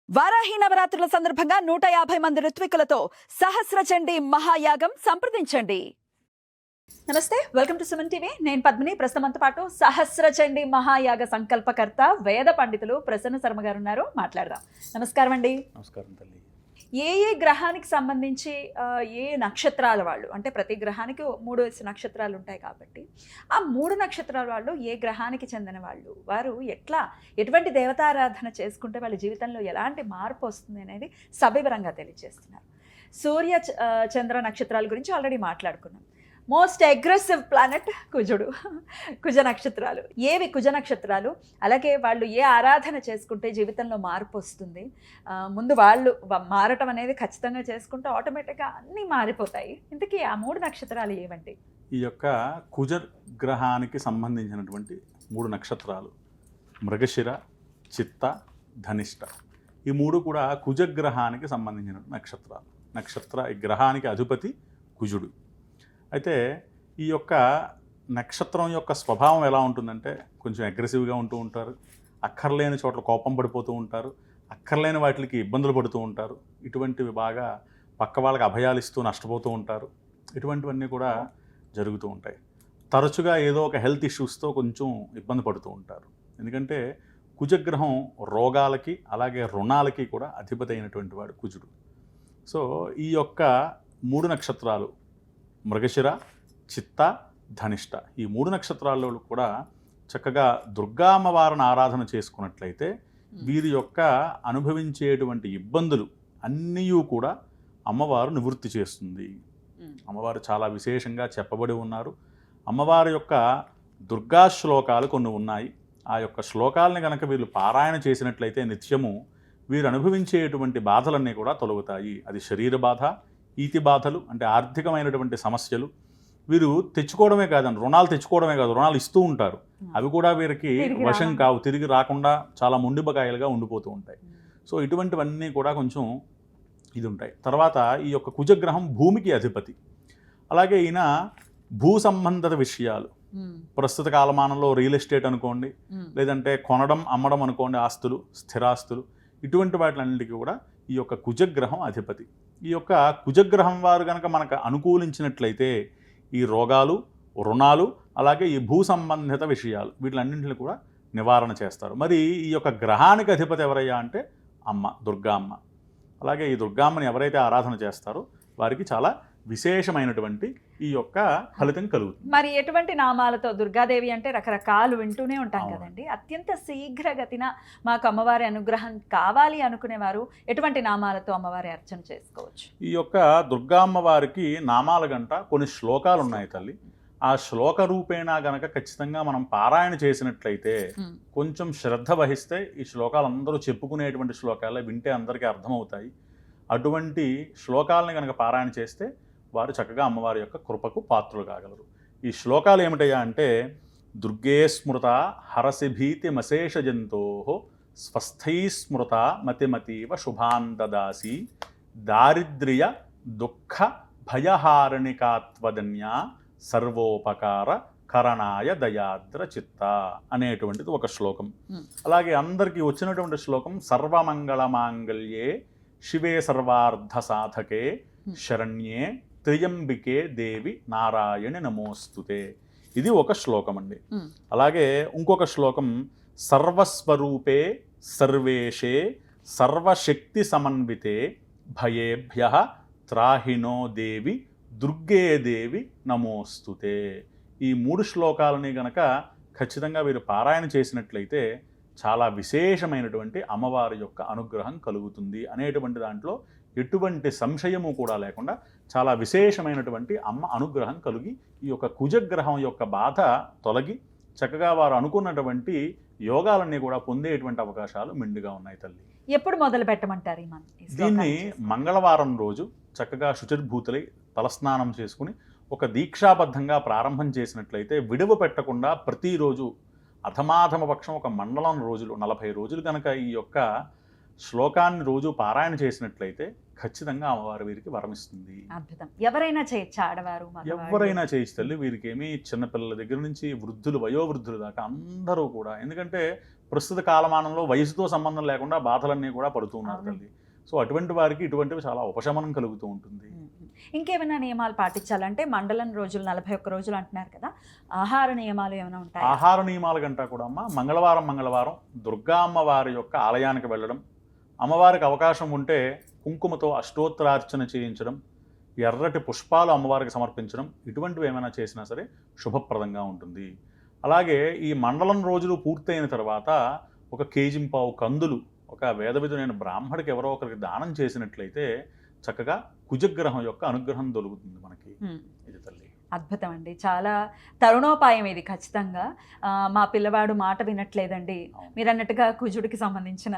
వారాహి నవరాత్రుల సందర్భంగా 150 మంది ఋత్వికులతో సహస్ర చండీ మహాయాగం సంప్రదించండి. నమస్తే, వెల్కమ్ టు సుమన్ టీవీ. నేను పద్మిని. ప్రస్తుతంతో పాటు సహస్ర చండీ మహాయాగ సంకల్పకర్త వేద పండితులు ప్రసన్న శర్మ గారు ఉన్నారు. మాట్లాడదాం. నమస్కారం అండి. నమస్కారం తల్లి. ఏ గ్రహానికి సంబంధించి ఏ నక్షత్రాల వాళ్ళు, అంటే ప్రతి గ్రహానికి 3 నక్షత్రాలు ఉంటాయి కాబట్టి ఆ 3 నక్షత్రాల వాళ్ళు ఏ గ్రహానికి చెందిన వాళ్ళు, వారు ఎటువంటి దేవతారాధన చేసుకుంటే వాళ్ళ జీవితంలో ఎలాంటి మార్పు వస్తుంది అనేది సవివరంగా తెలియజేస్తున్నారు. సూర్య చంద్ర నక్షత్రాల గురించి ఆల్రెడీ మాట్లాడుకున్నాం. మోస్ట్ అగ్రెసివ్ ప్లానెట్ కుజుడు, కుజ నక్షత్రాలు. ఏవి కుజ నక్షత్రాలు, అలాగే వాళ్ళు ఏ ఆరాధన చేసుకుంటే జీవితంలో మార్పు వస్తుంది, ముందు వాళ్ళు మారటం అనేది ఖచ్చితంగా చేసుకుంటే ఆటోమేటిక్గా అన్నీ మారిపోతాయి. ఇంతకీ ఆ 3 నక్షత్రాలు ఏవంటి? ఈ యొక్క కుజ గ్రహానికి సంబంధించినటువంటి 3 నక్షత్రాలు మృగశిర, చిత్త, ధనిష్ట. ఈ 3 కూడా కుజగ్రహానికి సంబంధించిన నక్షత్ర ఈ గ్రహానికి అధిపతి కుజుడు. అయితే ఈ యొక్క నక్షత్రం యొక్క స్వభావం ఎలా ఉంటుందంటే కొంచెం అగ్రెసివ్గా ఉంటూ ఉంటారు, అక్కర్లేని చోట్ల కోపం పడిపోతూ ఉంటారు, అక్కర్లేని వాటికి ఇబ్బందులు పడుతూ ఉంటారు, ఇటువంటివి బాగా పక్క వాళ్ళకి అభయాలు ఇస్తూ నష్టపోతూ ఉంటారు. ఇటువంటివన్నీ కూడా జరుగుతూ ఉంటాయి. తరచుగా ఏదో ఒక హెల్త్ ఇష్యూస్తో కొంచెం ఇబ్బంది పడుతూ ఉంటారు. ఎందుకంటే కుజగ్రహం రోగాలకి అలాగే రుణాలకి కూడా అధిపతి అయినటువంటి వాడు కుజుడు. సో ఈ యొక్క 3 నక్షత్రాలు మృగశిర, చిత్త, ధనిష్ట, ఈ 3 నక్షత్రాల్లో కూడా చక్కగా దుర్గా అమ్మవారిని ఆరాధన చేసుకున్నట్లయితే వీరి యొక్క అనుభవించేటువంటి ఇబ్బందులు అన్నీ కూడా అమ్మవారు నివృత్తి చేస్తుంది. అమ్మవారు చాలా విశేషంగా చెప్పబడి ఉన్నారు. అమ్మవారి యొక్క దుర్గా శ్లోకాలు కొన్ని ఉన్నాయి. ఆ యొక్క శ్లోకాలని కనుక వీళ్ళు పారాయణ చేసినట్లయితే నిత్యము వీరు అనుభవించేటువంటి బాధలన్నీ కూడా తొలగుతాయి. అది శరీర బాధ, ఈతి బాధలు అంటే ఆర్థికమైనటువంటి సమస్యలు, వీరు తెచ్చుకోవడమే కాదండి, రుణాలు తెచ్చుకోవడమే కాదు, రుణాలు ఇస్తూ ఉంటారు, అవి కూడా వీరికి వశం కావు, తిరిగి రాకుండా చాలా మొండిబకాయలుగా ఉండిపోతూ ఉంటాయి. సో ఇటువంటివన్నీ కూడా కొంచెం ఇది ఉంటాయి. తర్వాత ఈ యొక్క కుజగ్రహం భూమికి అధిపతి. అలాగే ఈయన భూ సంబంధిత విషయాలు, ప్రస్తుత కాలమానంలో రియల్ ఎస్టేట్ అనుకోండి, లేదంటే కొనడం అమ్మడం అనుకోండి, ఆస్తులు, స్థిరాస్తులు, ఇటువంటి వాటిలన్నిటికీ కూడా ఈ యొక్క కుజగ్రహం అధిపతి. ఈ యొక్క కుజగ్రహం వారు కనుక మనకు అనుకూలించినట్లయితే ఈ రోగాలు, రుణాలు, అలాగే ఈ భూ సంబంధిత విషయాలు వీటిలన్నింటినీ కూడా నివారణ చేస్తారు. మరి ఈ యొక్క గ్రహానికి అధిపతి ఎవరయ్యా అంటే అమ్మ, దుర్గా అమ్మ. అలాగే ఈ దుర్గామ్మని ఎవరైతే ఆరాధన చేస్తారో వారికి చాలా విశేషమైనటువంటి ఈ యొక్క ఫలితం కలుగుతుంది. మరి ఎటువంటి నామాలతో? దుర్గాదేవి అంటే రకరకాలు వింటూనే ఉంటాం కదండి. అత్యంత శీఘ్రగతిన మాకు అమ్మవారి అనుగ్రహం కావాలి అనుకునేవారు ఎటువంటి నామాలతో అమ్మవారి అర్చన చేసుకోవచ్చు? ఈ యొక్క దుర్గా అమ్మవారికి నామాల గంట కొన్ని శ్లోకాలు ఉన్నాయి తల్లి. ఆ శ్లోక రూపేణా గనక ఖచ్చితంగా మనం పారాయణ చేసినట్లయితే, కొంచెం శ్రద్ధ వహిస్తే ఈ శ్లోకాలు అందరూ చెప్పుకునేటువంటి శ్లోకాలే, వింటే అందరికీ అర్థమవుతాయి. అటువంటి శ్లోకాలని కనుక పారాయణ చేస్తే వారు చక్కగా అమ్మవారి యొక్క కృపకు పాత్రులు కాగలరు. ఈ శ్లోకాలు ఏమిటయ్యా అంటే, దుర్గే స్మృత హరసి భీతి మశేష జంతో స్వస్థై స్మృత మతిమతీవ శుభాన్ దదాసి దారిద్ర్య దుఃఖ భయహారణికాత్వదన్యా సర్వోపకార కరణాయ దయాద్ర చిత్త అనేటువంటిది ఒక శ్లోకం. అలాగే అందరికీ వచ్చినటువంటి శ్లోకం సర్వమంగళమాంగళ్యే శివే సర్వార్థ సాధకే శరణ్యే త్రియంబికే దేవి నారాయణి నమోస్తుతే. ఇది ఒక శ్లోకం అండి. అలాగే ఇంకొక శ్లోకం సర్వస్వరూపే సర్వేషే సర్వశక్తి సమన్వితే భయేభ్యః త్రాహినో దేవి దుర్గే దేవి నమోస్తుతే. ఈ 3 శ్లోకాలని గనక ఖచ్చితంగా వీరు పారాయణ చేసినట్లయితే చాలా విశేషమైనటువంటి అమ్మవారి యొక్క అనుగ్రహం కలుగుతుంది అనేటువంటి దాంట్లో ఎటువంటి సంశయము కూడా లేకుండా చాలా విశేషమైనటువంటి అమ్మ అనుగ్రహం కలిగి ఈ యొక్క కుజగ్రహం యొక్క బాధ తొలగి చక్కగా వారు అనుకున్నటువంటి యోగాలన్నీ కూడా పొందేటువంటి అవకాశాలు మెండుగా ఉన్నాయి తల్లి. ఎప్పుడు మొదలు పెట్టమంటారు దీన్ని? మంగళవారం రోజు చక్కగా శుచిర్భూతులై తలస్నానం చేసుకుని ఒక దీక్షాబద్ధంగా ప్రారంభం చేసినట్లయితే విడువ పెట్టకుండా ప్రతిరోజు అధమాధమ పక్షం ఒక మండలం రోజులు 40 రోజులు కనుక ఈ యొక్క శ్లోకాన్ని రోజు పారాయణ చేసినట్లయితే ఖచ్చితంగా అమ్మవారు వీరికి వరమిస్తుంది. అద్భుతం. ఎవరైనా చేయొచ్చు, ఆడవారు ఎవరైనా చేయొచ్చు తల్లి. వీరికి ఏమీ చిన్నపిల్లల దగ్గర నుంచి వృద్ధులు, వయోవృద్ధులు దాకా అందరూ కూడా. ఎందుకంటే ప్రస్తుత కాలమానంలో వయసుతో సంబంధం లేకుండా బాధలన్నీ కూడా పడుతూ ఉన్నారు అవును. తల్లి. సో అటువంటి వారికి ఇటువంటివి చాలా ఉపశమనం కలుగుతూ ఉంటుంది. ఇంకేమైనా నియమాలు పాటించాలంటే మండలం రోజులు 41 రోజులు అంటున్నారు కదా, ఆహార నియమాలు ఏమైనా ఉంటాయి? ఆహార నియమాల కంటా కూడా అమ్మ మంగళవారం దుర్గా అమ్మవారి యొక్క ఆలయానికి వెళ్ళడం, అమ్మవారికి అవకాశం ఉంటే కుంకుమతో అష్టోత్తరార్చన చేయించడం, ఎర్రటి పుష్పాలు అమ్మవారికి సమర్పించడం, ఇటువంటివి ఏమైనా చేసినా సరే శుభప్రదంగా ఉంటుంది. అలాగే ఈ మండలం రోజులు పూర్తయిన తర్వాత 1 కేజీ కందులు ఒక వేదవిధులైన బ్రాహ్మడికి ఎవరో ఒకరికి దానం చేసినట్లయితే చక్కగా కుజగ్రహం యొక్క అనుగ్రహం దొరుకుతుంది మనకి. ఇది తల్లి అద్భుతం అండి, చాలా తరుణోపాయం ఇది ఖచ్చితంగా. మా పిల్లవాడు మాట వినట్లేదండి, మీరు అన్నట్టుగా కుజుడికి సంబంధించిన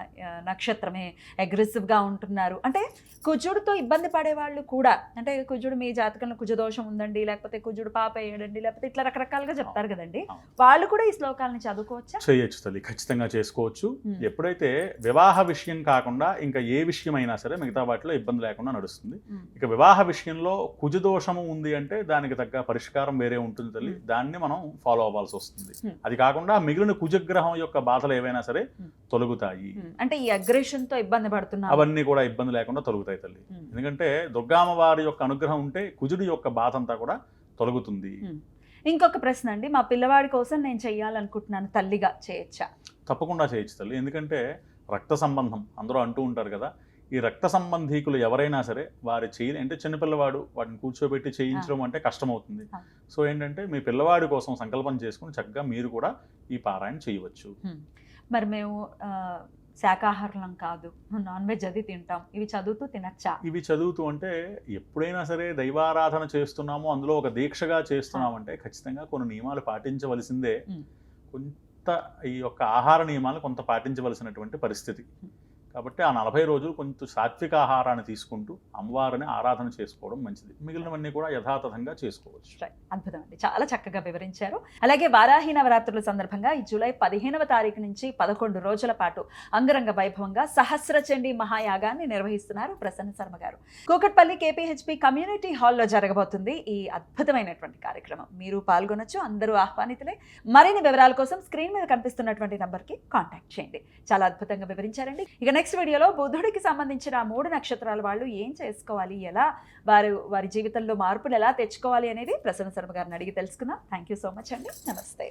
నక్షత్రమే, అగ్రెసివ్గా ఉంటున్నారు అంటే కుజుడితో ఇబ్బంది పడేవాళ్ళు కూడా, అంటే కుజుడు మీ జాతకంలో కుజదోషం ఉందండి, లేకపోతే కుజుడు పాప వేయడండి, లేకపోతే ఇట్లా రకరకాలుగా చెప్తారు కదండి, వాళ్ళు కూడా ఈ శ్లోకాలని చదువుకోవచ్చా? చేయొచ్చు తల్లి, ఖచ్చితంగా చేసుకోవచ్చు. ఎప్పుడైతే వివాహ విషయం కాకుండా ఇంకా ఏ విషయం అయినా సరే మిగతా వాటిలో ఇబ్బంది లేకుండా నడుస్తుంది. ఇక వివాహ విషయంలో కుజదోషము ఉంది అంటే దానికి తగ్గ పరిష్కారం వేరే ఉంటుంది తల్లి, దాన్ని మనం ఫాలో అవ్వాల్సి వస్తుంది. అది కాకుండా మిగిలిన కుజగ్రహం యొక్క బాధలు ఏవైనా సరే తొలగుతాయి. అంటే ఈ అగ్రెషన్ తో ఇబ్బంది పడుతున్నా అవన్నీ కూడా ఇబ్బంది లేకుండా తొలగుతాయి తల్లి. ఎందుకంటే దుర్గామ్మవారి యొక్క అనుగ్రహం ఉంటే కుజుడి యొక్క బాధ అంతా కూడా తొలగుతుంది. ఇంకొక ప్రశ్న అండి, మా పిల్లవాడి కోసం నేను చెయ్యాలనుకుంటున్నాను, తల్లిగా చేయొచ్చా? తప్పకుండా చేయొచ్చు తల్లి. ఎందుకంటే రక్త సంబంధం అందరూ అంటూ ఉంటారు కదా, ఈ రక్త సంబంధీకులు ఎవరైనా సరే వారి అంటే చిన్నపిల్లవాడు వాటిని కూర్చోబెట్టి చేయించడం అంటే కష్టమవుతుంది. సో ఏంటంటే మీ పిల్లవాడి కోసం సంకల్పం చేసుకుని చక్కగా మీరు కూడా ఈ పారాయణ చేయవచ్చు. మరి మేము శాకాహారం కాదు, నాన్ వెజ్ అది తింటాం, ఇవి చదువుతూ తినచ్చా? ఇవి చదువుతూ అంటే ఎప్పుడైనా సరే దైవారాధన చేస్తున్నాము, అందులో ఒక దీక్షగా చేస్తున్నామంటే ఖచ్చితంగా కొన్ని నియమాలు పాటించవలసిందే. కొంత ఈ యొక్క ఆహార నియమాలు కొంత పాటించవలసినటువంటి పరిస్థితి. కాబట్టి ఆ 40 రోజులు కొంచెం సాత్విక ఆహారాన్ని తీసుకుంటూ అమ్మవారిని ఆరాధన చేసుకోవడం మంచిది. మిగిలినవన్నీ కూడా యథాతథంగా చేసుకోవచ్చు. అద్భుతం అండి, చాలా చక్కగా వివరించారు. అలాగే వారాహి నవరాత్రుల సందర్భంగా ఈ జూలై 15వ తారీఖు నుంచి 11 రోజుల పాటు అంగరంగ వైభవంగా సహస్రచండీ మహాయాగాన్ని నిర్వహిస్తున్నారు ప్రసన్న శర్మ గారు. కూకట్పల్లి KPHP కమ్యూనిటీ హాల్లో జరగబోతుంది ఈ అద్భుతమైనటువంటి కార్యక్రమం. మీరు పాల్గొనొచ్చు, అందరూ ఆహ్వానితులే. మరిన్ని వివరాల కోసం స్క్రీన్ మీద కనిపిస్తున్నటువంటి నంబర్కి కాంటాక్ట్ చేయండి. చాలా అద్భుతంగా వివరించారండి. ఇక నెక్స్ట్ వీడియోలో బుధుడికి సంబంధించిన 3 నక్షత్రాల వాళ్ళు ఏం చేసుకోవాలి, ఎలా వారి జీవితంలో మార్పులు ఎలా తెచ్చుకోవాలి అనేది ప్రసన్న శర్మ గారిని అడిగి తెలుసుకుందాం. థ్యాంక్ యూ సో మచ్ అండి, నమస్తే.